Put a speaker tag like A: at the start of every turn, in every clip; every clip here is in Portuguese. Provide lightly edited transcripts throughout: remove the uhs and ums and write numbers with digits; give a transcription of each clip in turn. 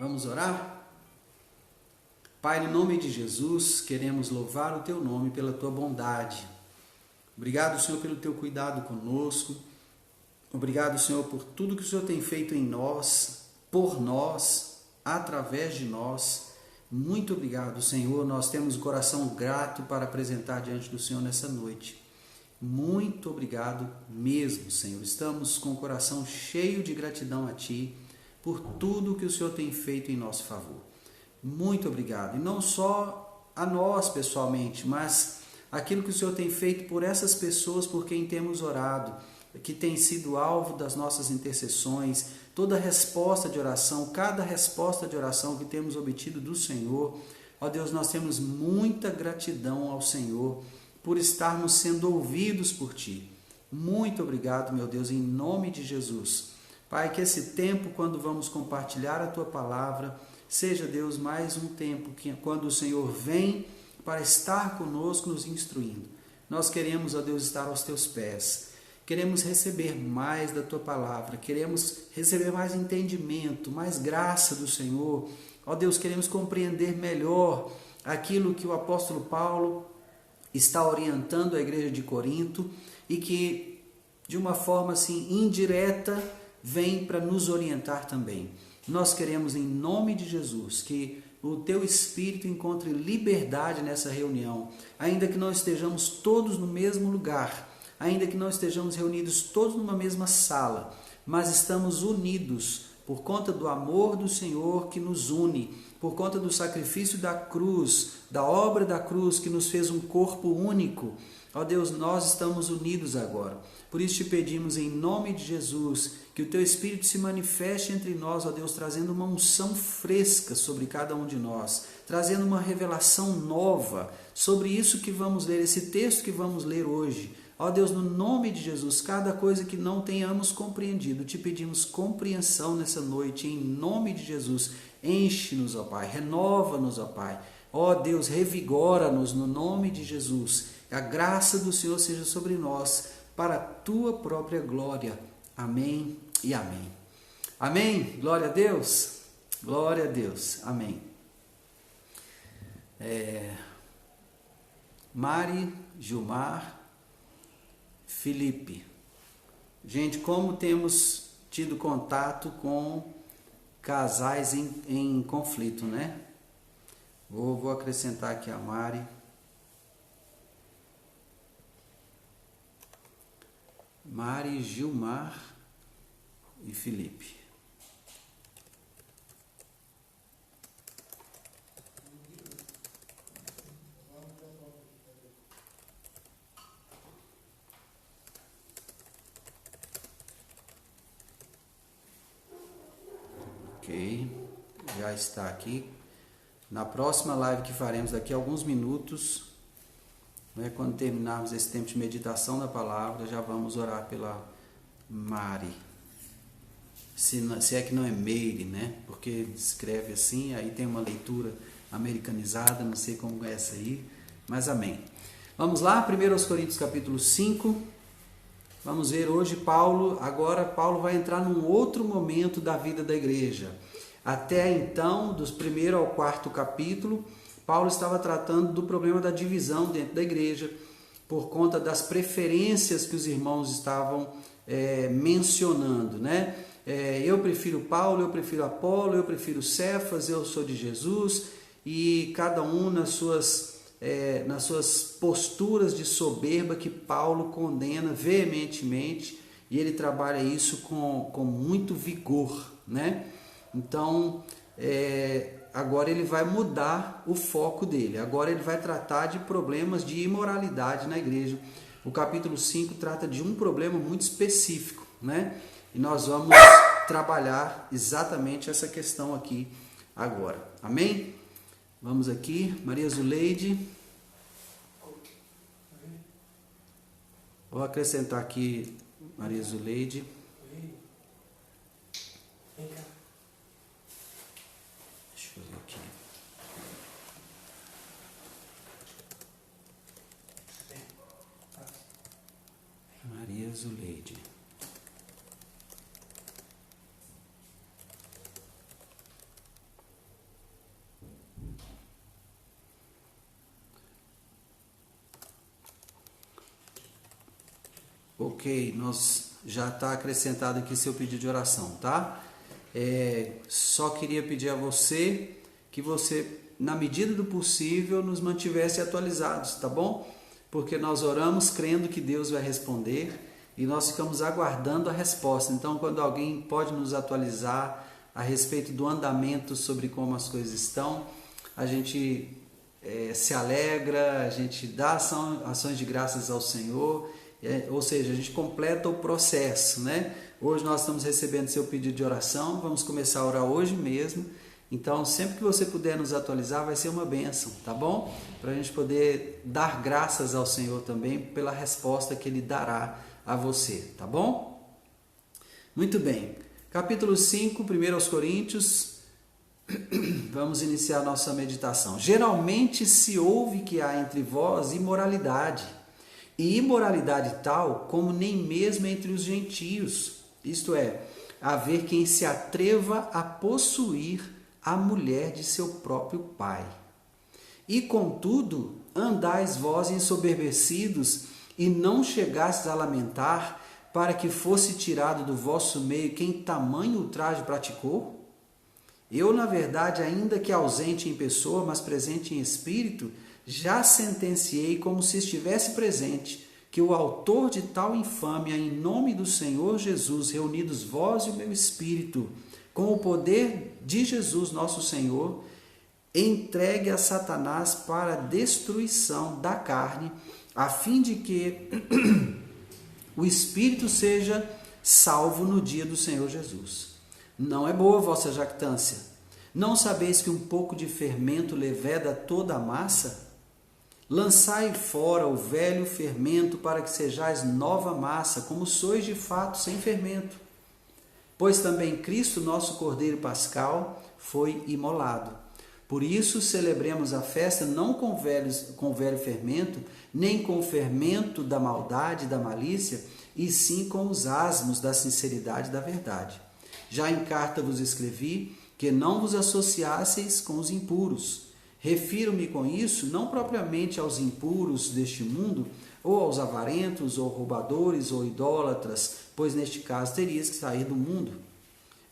A: Vamos orar? Pai, no nome de Jesus, queremos louvar o Teu nome pela Tua bondade. Obrigado, Senhor, pelo Teu cuidado conosco. Obrigado, Senhor, por tudo que o Senhor tem feito em nós, por nós, através de nós. Muito obrigado, Senhor. Nós temos o coração grato para apresentar diante do Senhor nessa noite. Muito obrigado mesmo, Senhor. Estamos com o coração cheio de gratidão a Ti por tudo que o Senhor tem feito em nosso favor. Muito obrigado. E não só a nós pessoalmente, mas aquilo que o Senhor tem feito por essas pessoas por quem temos orado, que tem sido alvo das nossas intercessões, toda resposta de oração, cada resposta de oração que temos obtido do Senhor. Ó Deus, nós temos muita gratidão ao Senhor por estarmos sendo ouvidos por Ti. Muito obrigado, meu Deus, em nome de Jesus. Pai, que esse tempo, quando vamos compartilhar a Tua palavra, seja, Deus, mais um tempo que quando o Senhor vem para estar conosco, nos instruindo. Nós queremos, ó Deus, estar aos Teus pés. Queremos receber mais da Tua palavra. Queremos receber mais entendimento, mais graça do Senhor. Ó Deus, queremos compreender melhor aquilo que o apóstolo Paulo está orientando a igreja de Corinto e que, de uma forma assim indireta, vem para nos orientar também. Nós queremos, em nome de Jesus, que o Teu Espírito encontre liberdade nessa reunião, ainda que não estejamos todos no mesmo lugar, ainda que não estejamos reunidos todos numa mesma sala, mas estamos unidos por conta do amor do Senhor que nos une, por conta do sacrifício da cruz, da obra da cruz que nos fez um corpo único. Ó Deus, nós estamos unidos agora. Por isso te pedimos em nome de Jesus que o Teu Espírito se manifeste entre nós, ó Deus, trazendo uma unção fresca sobre cada um de nós, trazendo uma revelação nova sobre isso que vamos ler, esse texto que vamos ler hoje. Ó Deus, no nome de Jesus, cada coisa que não tenhamos compreendido, te pedimos compreensão nessa noite, em nome de Jesus. Enche-nos, ó Pai, renova-nos, ó Pai. Ó Deus, revigora-nos no nome de Jesus. A graça do Senhor seja sobre nós, para a Tua própria glória. Amém e amém. Amém? Glória a Deus. Glória a Deus. Amém. Mari, Gilmar, Felipe. Gente, como temos tido contato com casais em conflito, né? Vou acrescentar aqui a Mari. Mari, Gilmar e Felipe. Ok, já está aqui. Na próxima live que faremos daqui a alguns minutos, né, quando terminarmos esse tempo de meditação da palavra, já vamos orar pela Mari. Se é que não é Meire, né? Porque escreve assim, aí tem uma leitura americanizada, não sei como é essa aí, mas amém. Vamos lá, 1 Coríntios capítulo 5. Vamos ver hoje agora Paulo vai entrar num outro momento da vida da igreja. Até então, dos 1º ao 4º capítulo, Paulo estava tratando do problema da divisão dentro da igreja, por conta das preferências que os irmãos estavam mencionando, né? Eu prefiro Paulo, eu prefiro Apolo, eu prefiro Cefas, eu sou de Jesus, e cada um nas suas posturas de soberba que Paulo condena veementemente, e ele trabalha isso com muito vigor, né? Então, agora ele vai mudar o foco dele, agora ele vai tratar de problemas de imoralidade na igreja. O capítulo 5 trata de um problema muito específico, né? E nós vamos trabalhar exatamente essa questão aqui agora, amém? Vamos aqui, Maria Zuleide. Vou acrescentar aqui Maria Zuleide. Deixa eu ver aqui. Maria Zuleide. Ok, nós já está acrescentado aqui seu pedido de oração, tá? Só queria pedir a você que você, na medida do possível, nos mantivesse atualizados, tá bom? Porque nós oramos crendo que Deus vai responder e nós ficamos aguardando a resposta. Então, quando alguém pode nos atualizar a respeito do andamento sobre como as coisas estão, a gente se alegra, a gente dá ações de graças ao Senhor, ou seja, a gente completa o processo, né? Hoje nós estamos recebendo seu pedido de oração, vamos começar a orar hoje mesmo. Então, sempre que você puder nos atualizar, vai ser uma bênção, tá bom? Para a gente poder dar graças ao Senhor também pela resposta que Ele dará a você, tá bom? Muito bem. Capítulo 5, 1 aos Coríntios, vamos iniciar nossa meditação. Geralmente se ouve que há entre vós imoralidade, e imoralidade tal como nem mesmo entre os gentios, isto é, haver quem se atreva a possuir a mulher de seu próprio pai. E contudo, andais vós ensoberbecidos e não chegastes a lamentar para que fosse tirado do vosso meio quem tamanho ultraje praticou? Eu, na verdade, ainda que ausente em pessoa, mas presente em espírito, já sentenciei como se estivesse presente, que o autor de tal infâmia, em nome do Senhor Jesus, reunidos vós e o meu espírito, com o poder de Jesus nosso Senhor, entregue a Satanás para a destruição da carne, a fim de que o espírito seja salvo no dia do Senhor Jesus. Não é boa a vossa jactância. Não sabeis que um pouco de fermento leveda toda a massa? Lançai fora o velho fermento para que sejais nova massa, como sois de fato sem fermento. Pois também Cristo, nosso Cordeiro Pascal, foi imolado. Por isso celebremos a festa não com velho fermento, nem com o fermento da maldade e da malícia, e sim com os asmos da sinceridade e da verdade. Já em carta vos escrevi que não vos associasseis com os impuros. Refiro-me com isso não propriamente aos impuros deste mundo, ou aos avarentos, ou roubadores, ou idólatras, pois neste caso terias que sair do mundo.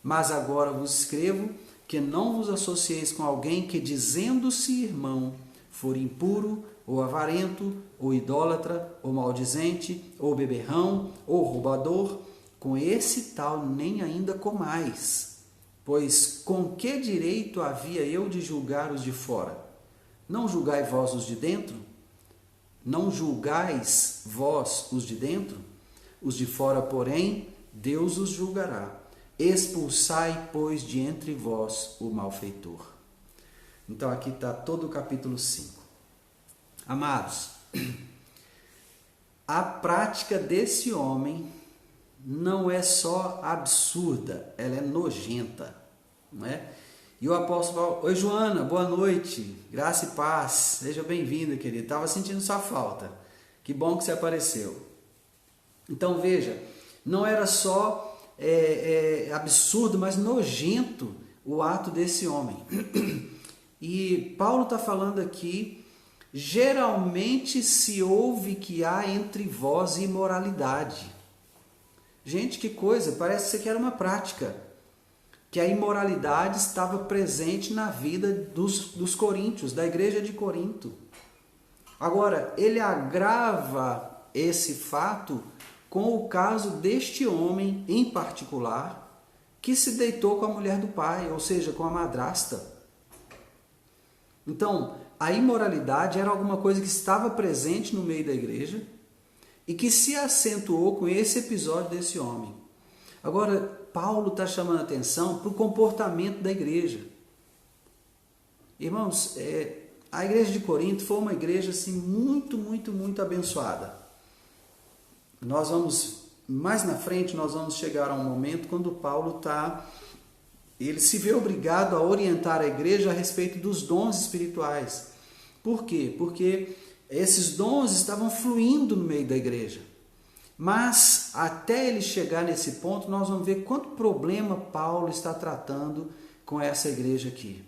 A: Mas agora vos escrevo que não vos associeis com alguém que, dizendo-se irmão, for impuro, ou avarento, ou idólatra, ou maldizente, ou beberrão, ou roubador, com esse tal nem ainda comais. Pois com que direito havia eu de julgar os de fora? Não julgai vós os de dentro? Não julgais vós os de dentro? Os de fora, porém, Deus os julgará. Expulsai, pois, de entre vós o malfeitor. Então aqui está todo o capítulo 5. Amados, a prática desse homem não é só absurda, ela é nojenta, não é? E o apóstolo fala: oi Joana, boa noite, graça e paz, seja bem-vinda, querida, estava sentindo sua falta, que bom que você apareceu. Então veja, não era só absurdo, mas nojento o ato desse homem. E Paulo está falando aqui, geralmente se ouve que há entre vós imoralidade. Gente, que coisa, parece que era uma prática, que a imoralidade estava presente na vida dos coríntios, da igreja de Corinto. Agora, ele agrava esse fato com o caso deste homem em particular, que se deitou com a mulher do pai, ou seja, com a madrasta. Então, a imoralidade era alguma coisa que estava presente no meio da igreja e que se acentuou com esse episódio desse homem. Agora, Paulo está chamando a atenção para o comportamento da igreja. Irmãos, a igreja de Corinto foi uma igreja assim, muito abençoada. Nós vamos, mais na frente, nós vamos chegar a um momento quando Paulo ele se vê obrigado a orientar a igreja a respeito dos dons espirituais. Por quê? Porque esses dons estavam fluindo no meio da igreja. Mas até ele chegar nesse ponto, nós vamos ver quanto problema Paulo está tratando com essa igreja aqui,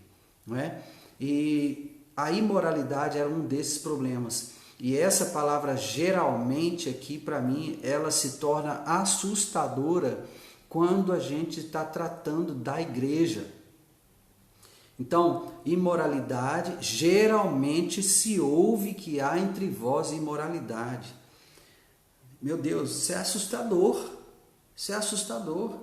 A: não é? E a imoralidade era um desses problemas. E essa palavra geralmente aqui, para mim, ela se torna assustadora quando a gente está tratando da igreja. Então, imoralidade, geralmente se ouve que há entre vós imoralidade. Meu Deus, isso é assustador. Isso é assustador.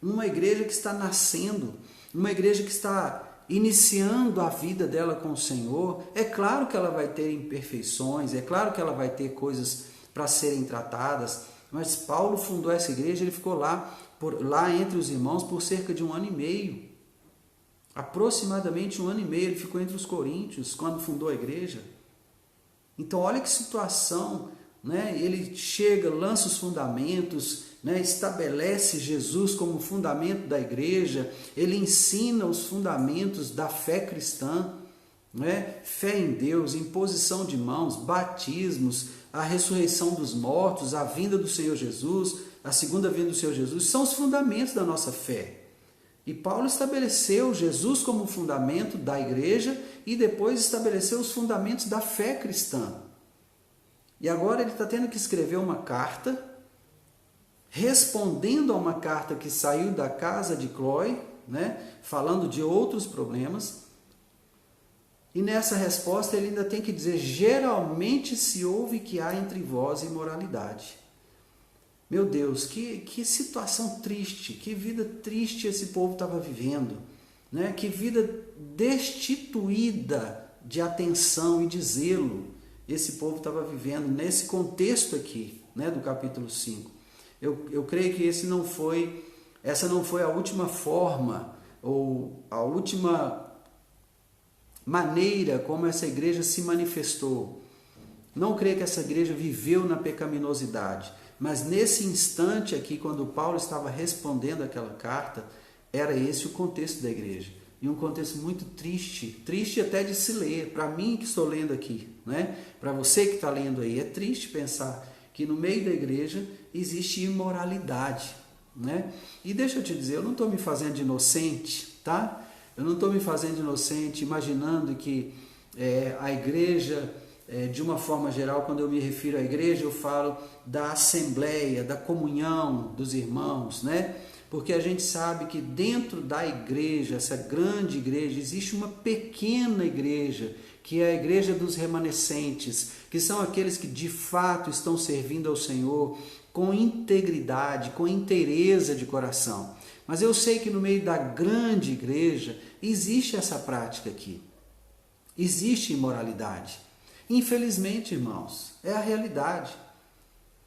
A: Numa igreja que está nascendo, numa igreja que está iniciando a vida dela com o Senhor, é claro que ela vai ter imperfeições, é claro que ela vai ter coisas para serem tratadas, mas Paulo fundou essa igreja, ele ficou lá entre os irmãos por cerca de 1 ano e meio. Aproximadamente 1 ano e meio ele ficou entre os coríntios, quando fundou a igreja. Então olha que situação, né? Ele chega, lança os fundamentos, né? Estabelece Jesus como fundamento da igreja, ele ensina os fundamentos da fé cristã, né? Fé em Deus, imposição de mãos, batismos, a ressurreição dos mortos, a vinda do Senhor Jesus, a segunda vinda do Senhor Jesus, são os fundamentos da nossa fé. E Paulo estabeleceu Jesus como fundamento da igreja e depois estabeleceu os fundamentos da fé cristã. E agora ele está tendo que escrever uma carta, respondendo a uma carta que saiu da casa de Cloé, né, falando de outros problemas. E nessa resposta ele ainda tem que dizer: geralmente se ouve que há entre vós imoralidade. Meu Deus, que situação triste, que vida triste esse povo estava vivendo, né? Que vida destituída de atenção e de zelo esse povo estava vivendo nesse contexto aqui, né, do capítulo 5. Eu creio que essa não foi a última forma ou a última maneira como essa igreja se manifestou. Não creio que essa igreja viveu na pecaminosidade. Mas nesse instante aqui, quando Paulo estava respondendo aquela carta, era esse o contexto da igreja. E um contexto muito triste, triste até de se ler. Para mim que estou lendo aqui, né? Para você que está lendo aí, é triste pensar que no meio da igreja existe imoralidade, né? E deixa eu te dizer, eu não estou me fazendo de inocente, tá? Eu não estou me fazendo de inocente imaginando que a igreja... de uma forma geral, quando eu me refiro à igreja, eu falo da assembleia, da comunhão dos irmãos, né? Porque a gente sabe que dentro da igreja, essa grande igreja, existe uma pequena igreja, que é a igreja dos remanescentes, que são aqueles que de fato estão servindo ao Senhor com integridade, com inteireza de coração. Mas eu sei que no meio da grande igreja existe essa prática aqui, existe imoralidade. Infelizmente, irmãos, é a realidade.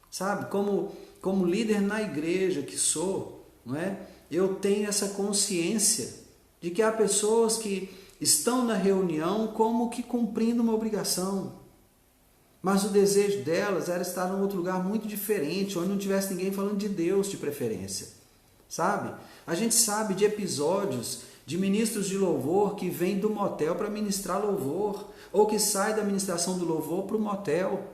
A: Sabe, como líder na igreja que sou, não é? Eu tenho essa consciência de que há pessoas que estão na reunião como que cumprindo uma obrigação. Mas o desejo delas era estar em outro lugar muito diferente, onde não tivesse ninguém falando de Deus de preferência. Sabe? A gente sabe de episódios de ministros de louvor que vêm do motel para ministrar louvor, ou que sai da ministração do louvor para o motel.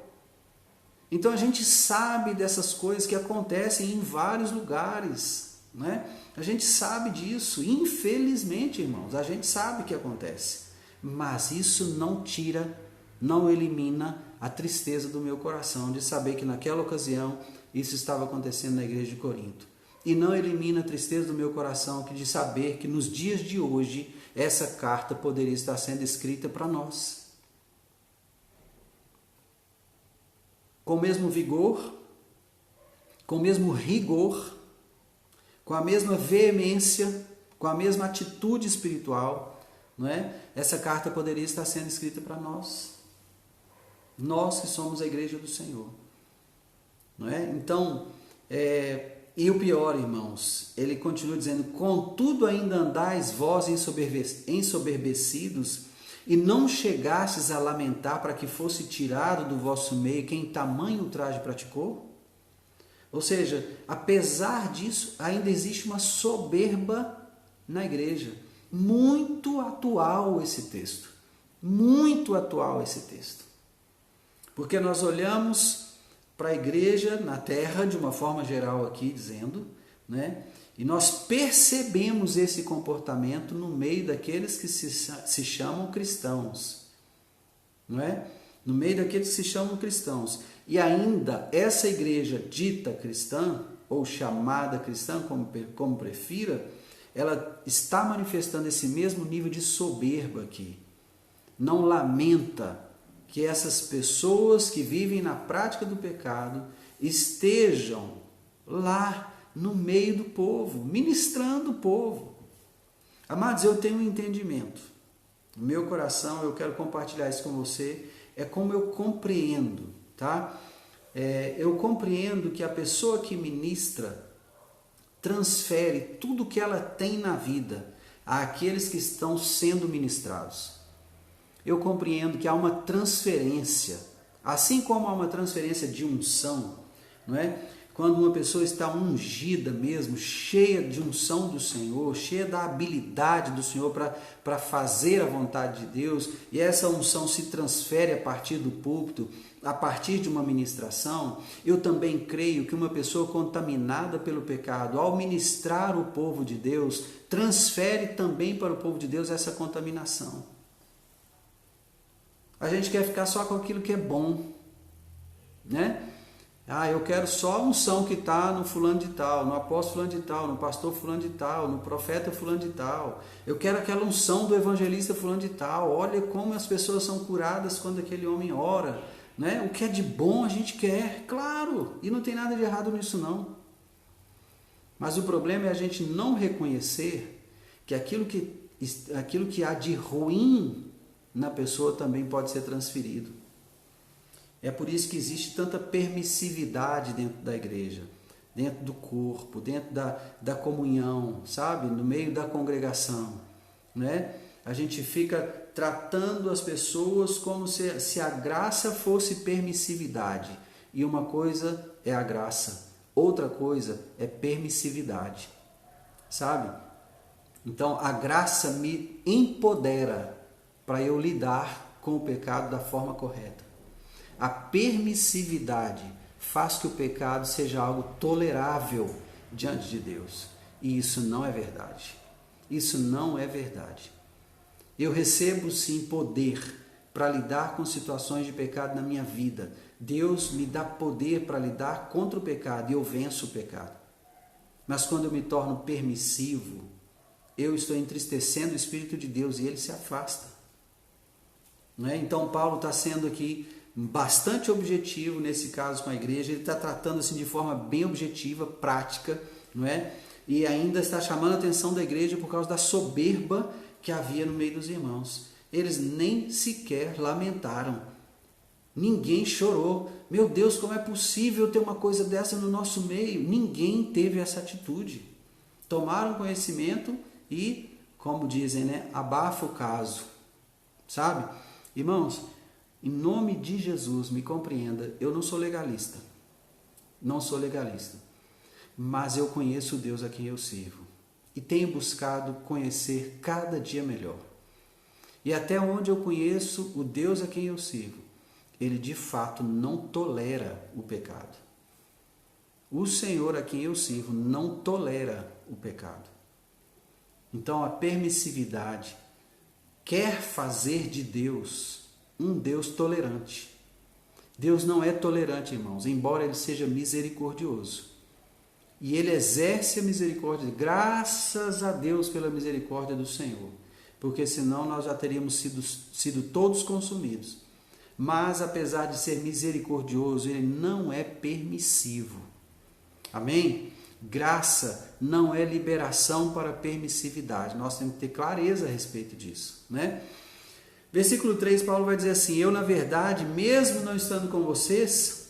A: Então a gente sabe dessas coisas que acontecem em vários lugares, né? A gente sabe disso, infelizmente, irmãos, a gente sabe que acontece. Mas isso não tira, não elimina a tristeza do meu coração de saber que naquela ocasião isso estava acontecendo na igreja de Corinto. E não elimina a tristeza do meu coração de saber que nos dias de hoje essa carta poderia estar sendo escrita para nós. Com o mesmo vigor, com o mesmo rigor, com a mesma veemência, com a mesma atitude espiritual, não é? Essa carta poderia estar sendo escrita para nós. Nós que somos a igreja do Senhor. Não é? Então, e o pior, irmãos, ele continua dizendo: contudo ainda andais vós ensoberbecidos, e não chegastes a lamentar para que fosse tirado do vosso meio quem tamanho ultraje praticou? Ou seja, apesar disso, ainda existe uma soberba na igreja. Muito atual esse texto. Muito atual esse texto. Porque nós olhamos para a igreja na terra, de uma forma geral aqui dizendo, né? E nós percebemos esse comportamento no meio daqueles que se chamam cristãos, não é? no meio daqueles que se chamam cristãos, e ainda essa igreja dita cristã, ou chamada cristã, como prefira, ela está manifestando esse mesmo nível de soberba aqui. Não lamenta que essas pessoas que vivem na prática do pecado estejam lá no meio do povo, ministrando o povo. Amados, eu tenho um entendimento. No meu coração, eu quero compartilhar isso com você, é como eu compreendo, tá? Eu compreendo que a pessoa que ministra transfere tudo que ela tem na vida àqueles que estão sendo ministrados. Eu compreendo que há uma transferência, assim como há uma transferência de unção, não é? Quando uma pessoa está ungida mesmo, cheia de unção do Senhor, cheia da habilidade do Senhor para fazer a vontade de Deus, e essa unção se transfere a partir do púlpito, a partir de uma ministração, eu também creio que uma pessoa contaminada pelo pecado, ao ministrar o povo de Deus, transfere também para o povo de Deus essa contaminação. A gente quer ficar só com aquilo que é bom, né? Eu quero só a unção que está no fulano de tal, no apóstolo fulano de tal, no pastor fulano de tal, no profeta fulano de tal. Eu quero aquela unção do evangelista fulano de tal. Olha como as pessoas são curadas quando aquele homem ora, né? O que é de bom a gente quer, claro, e não tem nada de errado nisso não. Mas o problema é a gente não reconhecer que aquilo que há de ruim na pessoa também pode ser transferido. É por isso que existe tanta permissividade dentro da igreja, dentro do corpo, dentro da comunhão, sabe? No meio da congregação, né? A gente fica tratando as pessoas como se a graça fosse permissividade. E uma coisa é a graça, outra coisa é permissividade, sabe? Então a graça me empodera para eu lidar com o pecado da forma correta. A permissividade faz que o pecado seja algo tolerável diante de Deus. E isso não é verdade. Isso não é verdade. Eu recebo sim poder para lidar com situações de pecado na minha vida. Deus me dá poder para lidar contra o pecado e eu venço o pecado. Mas quando eu me torno permissivo, eu estou entristecendo o Espírito de Deus e ele se afasta. Não é? Então Paulo está sendo aqui bastante objetivo nesse caso com a igreja, ele está tratando assim de forma bem objetiva, prática, não é? E ainda está chamando a atenção da igreja por causa da soberba que havia no meio dos irmãos. Eles nem sequer lamentaram, ninguém chorou. Meu Deus, como é possível ter uma coisa dessa no nosso meio? Ninguém teve essa atitude. Tomaram conhecimento e, como dizem, né, abafa o caso, sabe? Irmãos, em nome de Jesus, me compreenda, eu não sou legalista, mas eu conheço o Deus a quem eu sirvo e tenho buscado conhecer cada dia melhor. E até onde eu conheço o Deus a quem eu sirvo, ele de fato não tolera o pecado. O Senhor a quem eu sirvo não tolera o pecado. Então a permissividade quer fazer de Deus um Deus tolerante. Deus não é tolerante, irmãos, embora ele seja misericordioso. E ele exerce a misericórdia, graças a Deus pela misericórdia do Senhor, porque senão nós já teríamos sido todos consumidos. Mas apesar de ser misericordioso, ele não é permissivo. Amém? Graça não é liberação para permissividade. Nós temos que ter clareza a respeito disso, né? Versículo 3, Paulo vai dizer assim: eu, na verdade, mesmo não estando com vocês,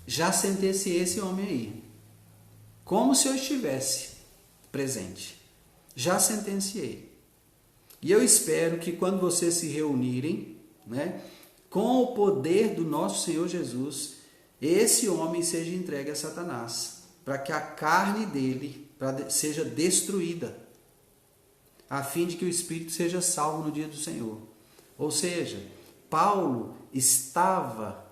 A: já sentenciei esse homem aí, como se eu estivesse presente. Já sentenciei. E eu espero que quando vocês se reunirem, né, com o poder do nosso Senhor Jesus, esse homem seja entregue a Satanás, para que a carne dele seja destruída, a fim de que o Espírito seja salvo no dia do Senhor. Ou seja, Paulo estava...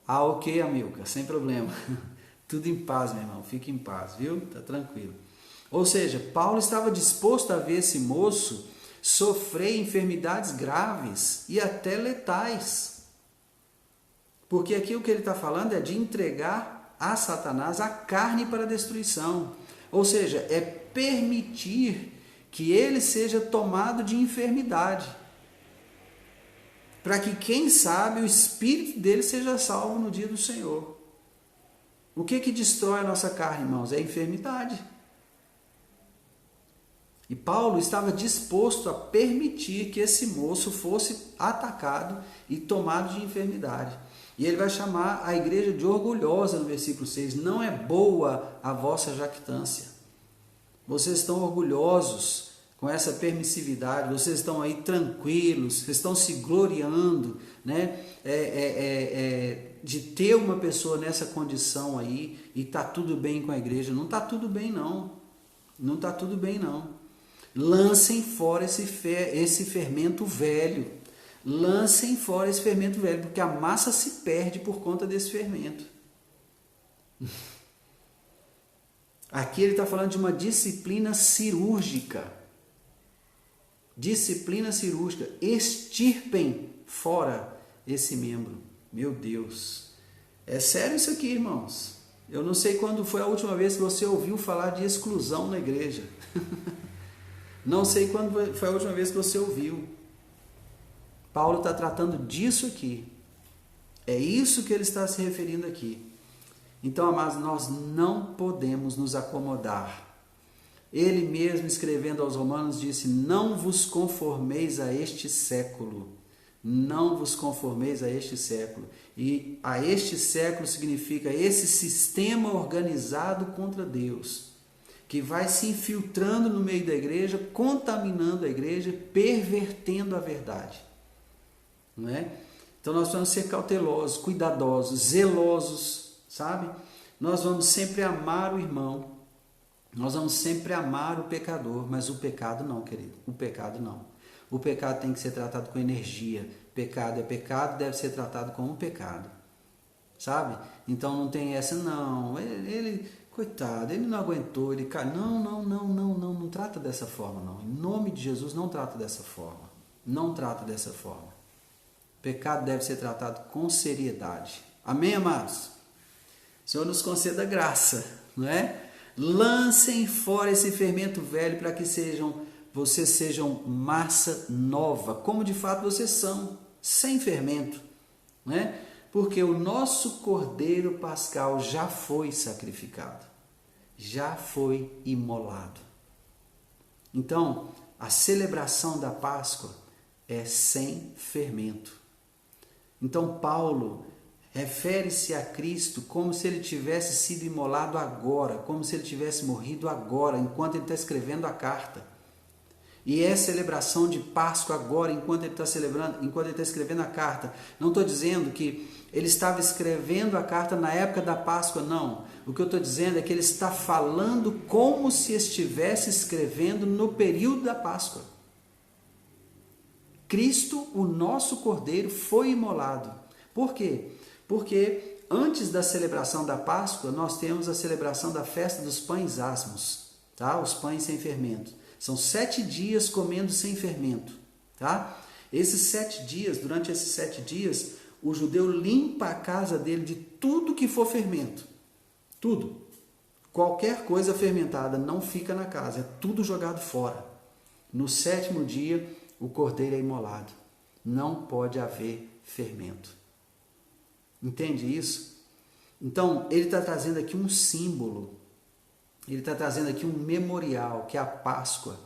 A: ok, Amilcar, sem problema. Tudo em paz, meu irmão, fique em paz, viu? Tá tranquilo. Ou seja, Paulo estava disposto a ver esse moço sofrer enfermidades graves e até letais. Porque aqui o que ele está falando é de entregar a Satanás a carne para a destruição. Ou seja, é permitir que ele seja tomado de enfermidade. Para que, quem sabe, o espírito dele seja salvo no dia do Senhor. O que destrói a nossa carne, irmãos? É a enfermidade. E Paulo estava disposto a permitir que esse moço fosse atacado e tomado de enfermidade. E ele vai chamar a igreja de orgulhosa no versículo 6. Não é boa a vossa jactância. Vocês estão orgulhosos com essa permissividade, vocês estão aí tranquilos, vocês estão se gloriando, né? De ter uma pessoa nessa condição aí e está tudo bem com a igreja. Não está tudo bem, não. Não está tudo bem, não. Lancem fora esse fermento velho. Lancem fora esse fermento velho, porque a massa se perde por conta desse fermento. Aqui ele está falando de uma disciplina cirúrgica. Disciplina cirúrgica. Extirpem fora esse membro. Meu Deus. É sério isso aqui, irmãos. Eu não sei quando foi a última vez que você ouviu falar de exclusão na igreja. Não sei quando foi a última vez que você ouviu. Paulo está tratando disso aqui. É isso que ele está se referindo aqui. Então, amados, nós não podemos nos acomodar. Ele mesmo, escrevendo aos Romanos, disse: não vos conformeis a este século. Não vos conformeis a este século. E a este século significa esse sistema organizado contra Deus, que vai se infiltrando no meio da igreja, contaminando a igreja, pervertendo a verdade. Não é? Então nós vamos ser cautelosos, cuidadosos, zelosos, sabe? Nós vamos sempre amar o irmão, nós vamos sempre amar o pecador, mas o pecado não, querido, o pecado não. O pecado tem que ser tratado com energia. Pecado é pecado, deve ser tratado como pecado, sabe? Então não tem essa, não, ele coitado, ele não aguentou, ele caiu. Não trata dessa forma, não. Em nome de Jesus, não trata dessa forma. Não trata dessa forma. Pecado deve ser tratado com seriedade. Amém, amados? O Senhor nos conceda graça, não é? Lancem fora esse fermento velho para que vocês sejam massa nova, como de fato vocês são, sem fermento, não é? Porque o nosso Cordeiro Pascal já foi sacrificado, já foi imolado. Então, a celebração da Páscoa é sem fermento. Então, Paulo refere-se a Cristo como se ele tivesse sido imolado agora, como se ele tivesse morrido agora, enquanto ele está escrevendo a carta. E é celebração de Páscoa agora, enquanto ele está escrevendo a carta. Não estou dizendo que ele estava escrevendo a carta na época da Páscoa, não. O que eu estou dizendo é que ele está falando como se estivesse escrevendo no período da Páscoa. Cristo, o nosso Cordeiro, foi imolado. Por quê? Porque antes da celebração da Páscoa, nós temos a celebração da festa dos pães asmos, tá? Os pães sem fermento. São 7 dias comendo sem fermento, tá? Durante esses 7 dias, o judeu limpa a casa dele de tudo que for fermento. Tudo. Qualquer coisa fermentada não fica na casa, é tudo jogado fora. No 7º dia, o cordeiro é imolado. Não pode haver fermento. Entende isso? Então, ele está trazendo aqui um símbolo. Ele está trazendo aqui um memorial, que é a Páscoa.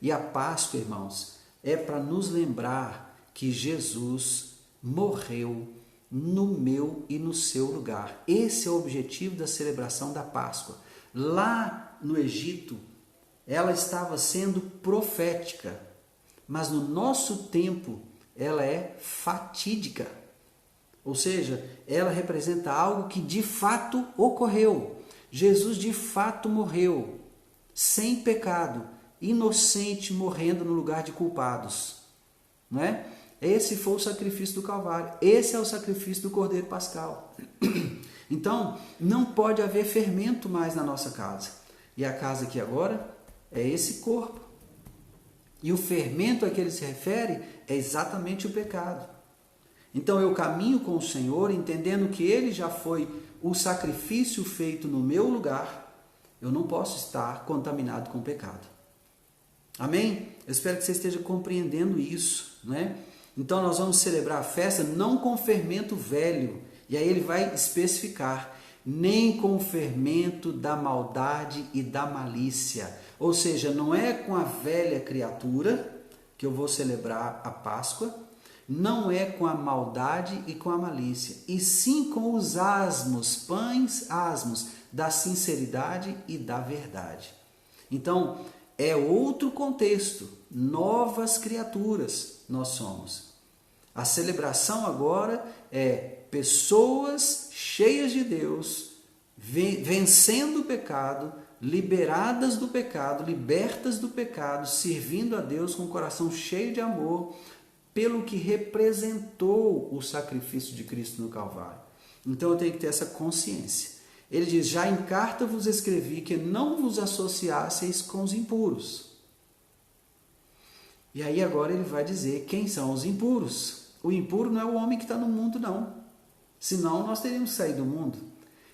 A: E a Páscoa, irmãos, é para nos lembrar que Jesus morreu no meu e no seu lugar. Esse é o objetivo da celebração da Páscoa. Lá no Egito, ela estava sendo profética, mas no nosso tempo ela é fatídica. Ou seja, ela representa algo que de fato ocorreu. Jesus de fato morreu, sem pecado, inocente, morrendo no lugar de culpados. Não é? Esse foi o sacrifício do Calvário. Esse é o sacrifício do Cordeiro Pascal. Então, não pode haver fermento mais na nossa casa. E a casa aqui agora é esse corpo. E o fermento a que ele se refere é exatamente o pecado. Então eu caminho com o Senhor, entendendo que Ele já foi o sacrifício feito no meu lugar, eu não posso estar contaminado com o pecado. Amém? Eu espero que você esteja compreendendo isso, né? Então nós vamos celebrar a festa não com fermento velho, e aí ele vai especificar, nem com o fermento da maldade e da malícia. Ou seja, não é com a velha criatura que eu vou celebrar a Páscoa, não é com a maldade e com a malícia, e sim com os pães asmos da sinceridade e da verdade. Então, é outro contexto, novas criaturas nós somos. A celebração agora é pessoas cheias de Deus, vencendo o pecado, liberadas do pecado, libertas do pecado, servindo a Deus com o coração cheio de amor, pelo que representou o sacrifício de Cristo no Calvário. Então eu tenho que ter essa consciência. Ele diz, já em carta vos escrevi que não vos associasseis com os impuros. E aí agora ele vai dizer quem são os impuros. O impuro não é o homem que está no mundo, não. Senão nós teríamos que sair do mundo.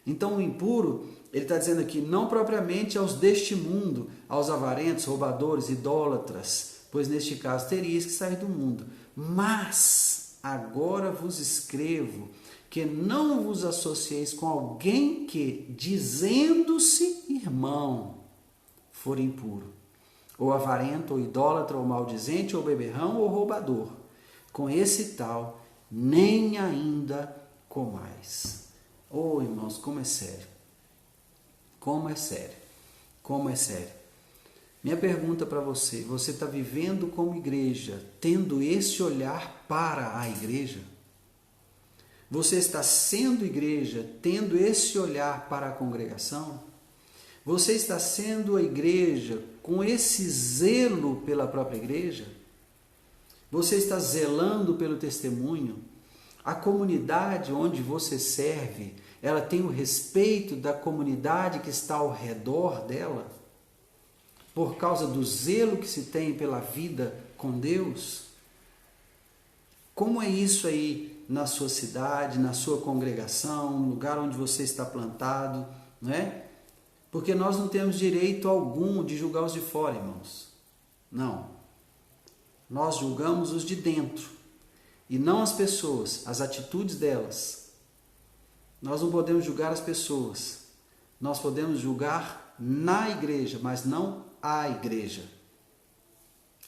A: Então o impuro, ele está dizendo aqui, não propriamente aos deste mundo, aos avarentos, roubadores, idólatras, pois neste caso terias que sair do mundo. Mas agora vos escrevo que não vos associeis com alguém que, dizendo-se irmão, for impuro, ou avarento, ou idólatra, ou maldizente, ou beberrão, ou roubador. Com esse tal, nem ainda comais. Oh, irmãos, como é sério. Como é sério. Como é sério. Minha pergunta para você, você está vivendo como igreja, tendo esse olhar para a igreja? Você está sendo igreja, tendo esse olhar para a congregação? Você está sendo a igreja com esse zelo pela própria igreja? Você está zelando pelo testemunho? A comunidade onde você serve, ela tem o respeito da comunidade que está ao redor dela? Por causa do zelo que se tem pela vida com Deus? Como é isso aí na sua cidade, na sua congregação, no lugar onde você está plantado, não é? Porque nós não temos direito algum de julgar os de fora, irmãos. Não. Nós julgamos os de dentro e não as pessoas, as atitudes delas. Nós não podemos julgar as pessoas. Nós podemos julgar na igreja, mas não a igreja.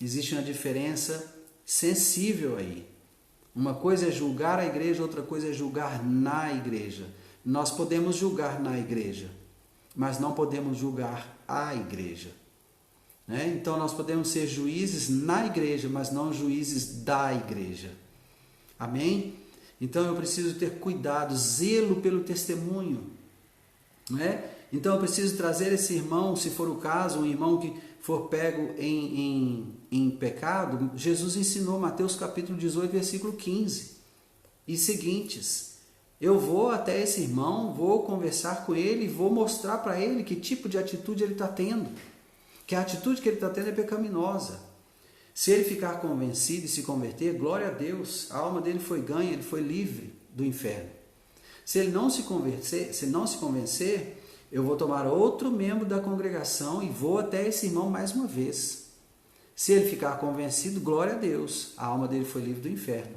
A: Existe uma diferença sensível aí. Uma coisa é julgar a igreja, outra coisa é julgar na igreja. Nós podemos julgar na igreja, mas não podemos julgar a igreja. Né? Então nós podemos ser juízes na igreja, mas não juízes da igreja. Amém? Então eu preciso ter cuidado, zelo pelo testemunho. Né? Então eu preciso trazer esse irmão, se for o caso, um irmão que for pego em pecado. Jesus ensinou, Mateus capítulo 18, versículo 15 e seguintes. Eu vou até esse irmão, vou conversar com ele, vou mostrar para ele que tipo de atitude ele está tendo. Que a atitude que ele está tendo é pecaminosa. Se ele ficar convencido e se converter, glória a Deus, a alma dele foi ganha, ele foi livre do inferno. Se ele não se convencer, eu vou tomar outro membro da congregação e vou até esse irmão mais uma vez. Se ele ficar convencido, glória a Deus, a alma dele foi livre do inferno.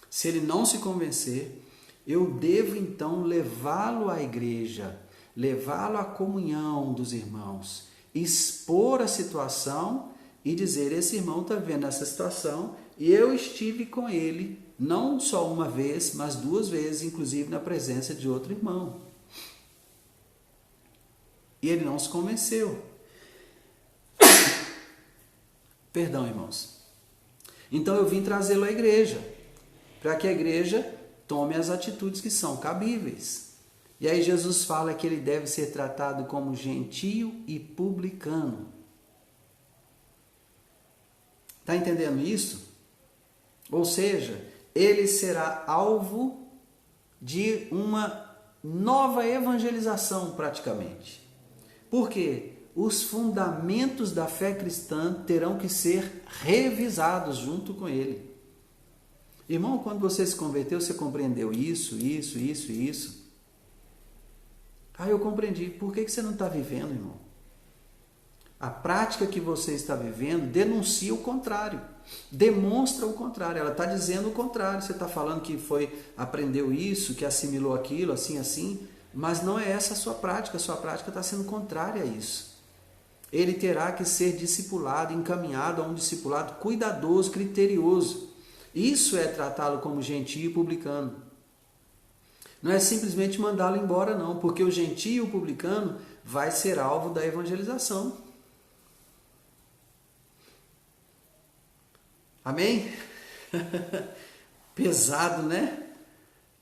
A: Se ele não se convencer, eu devo então levá-lo à igreja, levá-lo à comunhão dos irmãos, expor a situação e dizer, esse irmão está vendo essa situação e eu estive com ele, não só uma vez, mas 2 vezes, inclusive na presença de outro irmão. E ele não se convenceu. Perdão, irmãos. Então eu vim trazê-lo à igreja, para que a igreja tome as atitudes que são cabíveis. E aí Jesus fala que ele deve ser tratado como gentio e publicano. Está entendendo isso? Ou seja, ele será alvo de uma nova evangelização praticamente. Por quê? os fundamentos da fé cristã terão que ser revisados junto com ele. Irmão, quando você se converteu, você compreendeu isso. Ah, eu compreendi. Por que você não está vivendo, irmão? A prática que você está vivendo denuncia o contrário, demonstra o contrário. Ela está dizendo o contrário. Você está falando que aprendeu isso, que assimilou aquilo, assim, mas não é essa a sua prática. A sua prática está sendo contrária a isso. Ele terá que ser discipulado, encaminhado a um discipulado cuidadoso, criterioso. Isso é tratá-lo como gentio e publicano. Não é simplesmente mandá-lo embora, não, porque o gentio e o publicano vai ser alvo da evangelização. Amém? Pesado, né?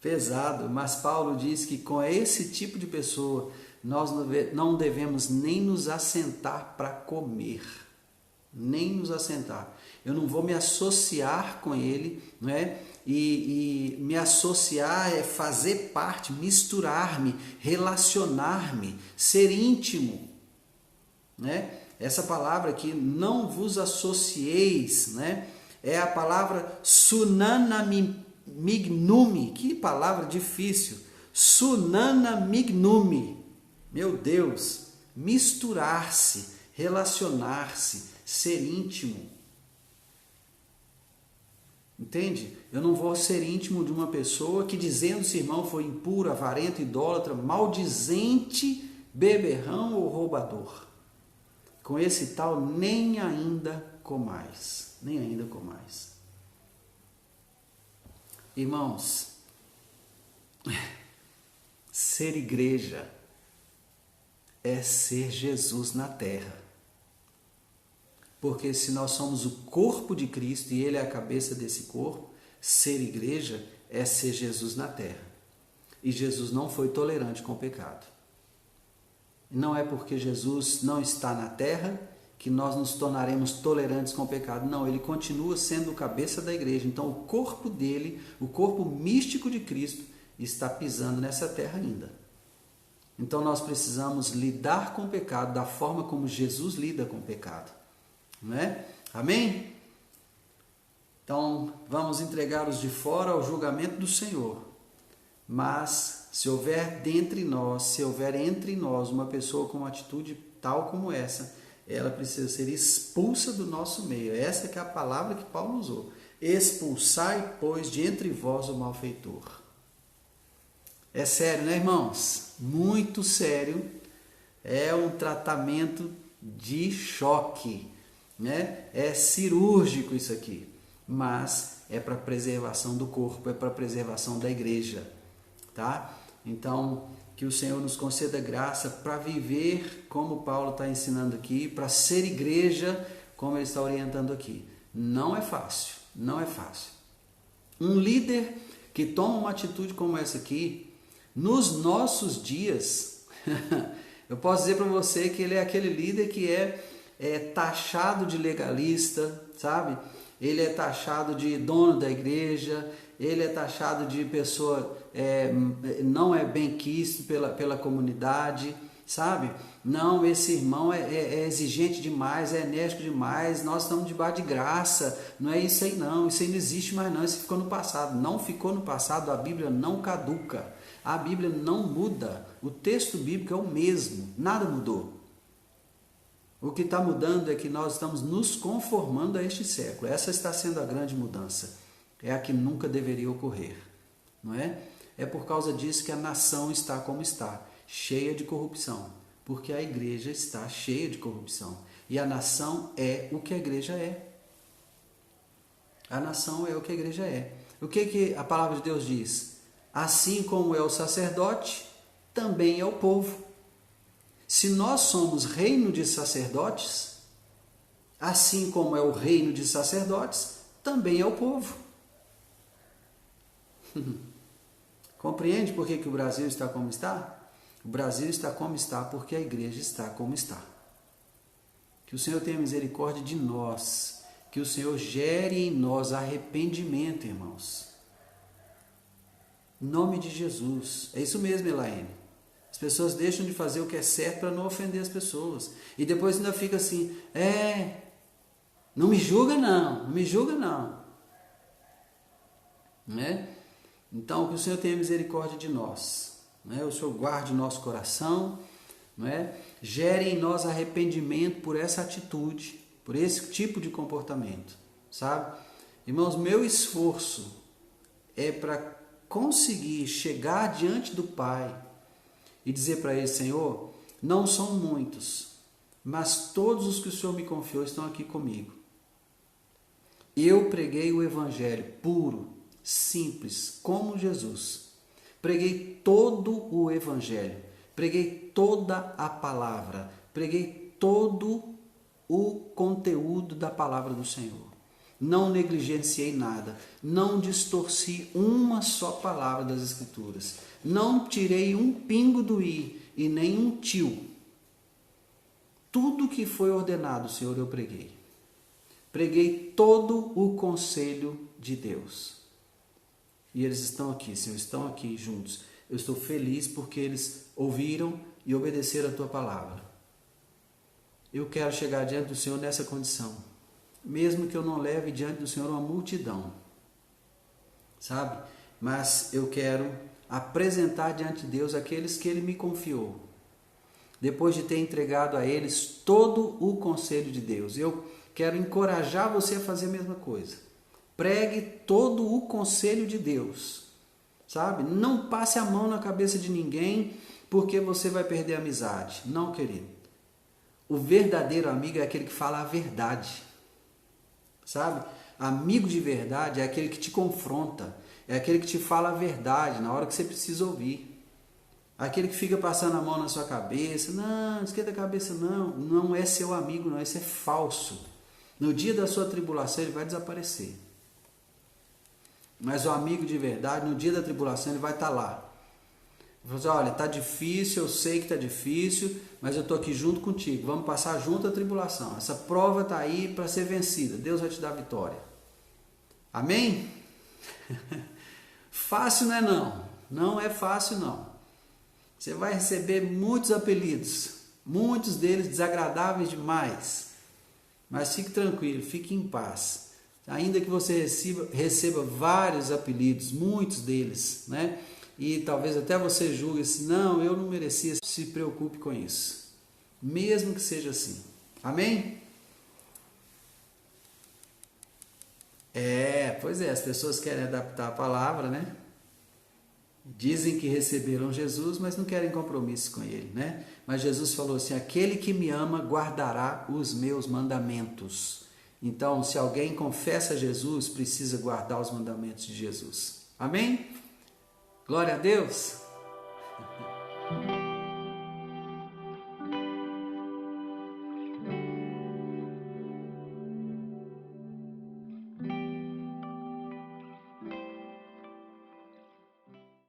A: Pesado, mas Paulo diz que com esse tipo de pessoa nós não devemos nem nos assentar para comer, nem nos assentar. Eu não vou me associar com ele, né? E me associar é fazer parte, misturar-me, relacionar-me, ser íntimo, né? Essa palavra aqui, não vos associeis, né? É a palavra sunanamignumi. Que palavra difícil. Sunanamignumi. Meu Deus. Misturar-se, relacionar-se, ser íntimo. Entende? Eu não vou ser íntimo de uma pessoa que, dizendo-se irmão, foi impuro, avarento, idólatra, maldizente, beberrão ou roubador. Com esse tal, nem ainda comais. Nem ainda comais. Irmãos, ser igreja é ser Jesus na terra. Porque se nós somos o corpo de Cristo e Ele é a cabeça desse corpo, ser igreja é ser Jesus na terra. E Jesus não foi tolerante com o pecado. Não é porque Jesus não está na terra que nós nos tornaremos tolerantes com o pecado. Não, ele continua sendo o cabeça da igreja. Então o corpo dele, o corpo místico de Cristo, está pisando nessa terra ainda. Então nós precisamos lidar com o pecado da forma como Jesus lida com o pecado. Não é? Amém? Então vamos entregar os de fora ao julgamento do Senhor. Mas se houver entre nós uma pessoa com uma atitude tal como essa, ela precisa ser expulsa do nosso meio. Essa que é a palavra que Paulo usou. Expulsai, pois, de entre vós o malfeitor. É sério, né, irmãos? Muito sério. É um tratamento de choque, né? É cirúrgico isso aqui. Mas é para preservação do corpo, é para preservação da igreja, tá? Então, que o Senhor nos conceda graça para viver como Paulo está ensinando aqui, para ser igreja como ele está orientando aqui. Não é fácil, não é fácil. Um líder que toma uma atitude como essa aqui, nos nossos dias, eu posso dizer para você que ele é aquele líder que é taxado de legalista, sabe? Ele é taxado de dono da igreja, ele é taxado de pessoa não é bem quisto pela comunidade, sabe? Não, esse irmão é exigente demais, é enérgico demais, nós estamos debaixo de graça, não é isso aí não, isso aí não existe mais não, isso ficou no passado. Não ficou no passado, a Bíblia não caduca, a Bíblia não muda, o texto bíblico é o mesmo, nada mudou. O que está mudando é que nós estamos nos conformando a este século. Essa está sendo a grande mudança. É a que nunca deveria ocorrer. Não é? É por causa disso que a nação está como está, cheia de corrupção. Porque a igreja está cheia de corrupção. E a nação é o que a igreja é. A nação é o que a igreja é. O que a palavra de Deus diz? Assim como é o sacerdote, também é o povo. Se nós somos reino de sacerdotes, assim como é o reino de sacerdotes, também é o povo. Compreende por que o Brasil está como está? O Brasil está como está porque a igreja está como está. Que o Senhor tenha misericórdia de nós, que o Senhor gere em nós arrependimento, irmãos. Em nome de Jesus. É isso mesmo, Elaine. As pessoas deixam de fazer o que é certo para não ofender as pessoas. E depois ainda fica assim, não me julga não, não me julga não. Né? Então, que o Senhor tenha misericórdia de nós. Né? O Senhor guarde nosso coração, não é? Gere em nós arrependimento por essa atitude, por esse tipo de comportamento, sabe? Irmãos, meu esforço é para conseguir chegar diante do Pai e dizer para Ele, Senhor, não são muitos, mas todos os que o Senhor me confiou estão aqui comigo. Eu preguei o Evangelho puro, simples, como Jesus. Preguei todo o Evangelho, preguei toda a palavra, preguei todo o conteúdo da palavra do Senhor. Não negligenciei nada, não distorci uma só palavra das Escrituras, não tirei um pingo do i e nem um tio. Tudo que foi ordenado, Senhor, eu preguei. Preguei todo o conselho de Deus. E eles estão aqui, Senhor, estão aqui juntos. Eu estou feliz porque eles ouviram e obedeceram a Tua palavra. Eu quero chegar diante do Senhor nessa condição. Mesmo que eu não leve diante do Senhor uma multidão. Sabe? Mas eu quero apresentar diante de Deus aqueles que Ele me confiou. Depois de ter entregado a eles todo o conselho de Deus. Eu quero encorajar você a fazer a mesma coisa. Pregue todo o conselho de Deus, sabe? Não passe a mão na cabeça de ninguém porque você vai perder a amizade. Não, querido. O verdadeiro amigo é aquele que fala a verdade, sabe? Amigo de verdade é aquele que te confronta, é aquele que te fala a verdade na hora que você precisa ouvir. Aquele que fica passando a mão na sua cabeça, não esquenta a cabeça não, não é seu amigo não, isso é falso. No dia da sua tribulação ele vai desaparecer. Mas o amigo de verdade, no dia da tribulação, ele vai estar lá. Vai dizer, olha, está difícil, eu sei que está difícil, mas eu estou aqui junto contigo. Vamos passar junto a tribulação. Essa prova está aí para ser vencida. Deus vai te dar vitória. Amém? Fácil não é não. Não é fácil não. Você vai receber muitos apelidos. Muitos deles desagradáveis demais. Mas fique tranquilo, fique em paz. Ainda que você receba vários apelidos, muitos deles, né? E talvez até você julgue assim, não, eu não merecia, se preocupe com isso. Mesmo que seja assim. Amém? Pois é, as pessoas querem adaptar a palavra, né? Dizem que receberam Jesus, mas não querem compromisso com Ele, né? Mas Jesus falou assim, aquele que me ama guardará os meus mandamentos. Então, se alguém confessa Jesus, precisa guardar os mandamentos de Jesus. Amém? Glória a Deus!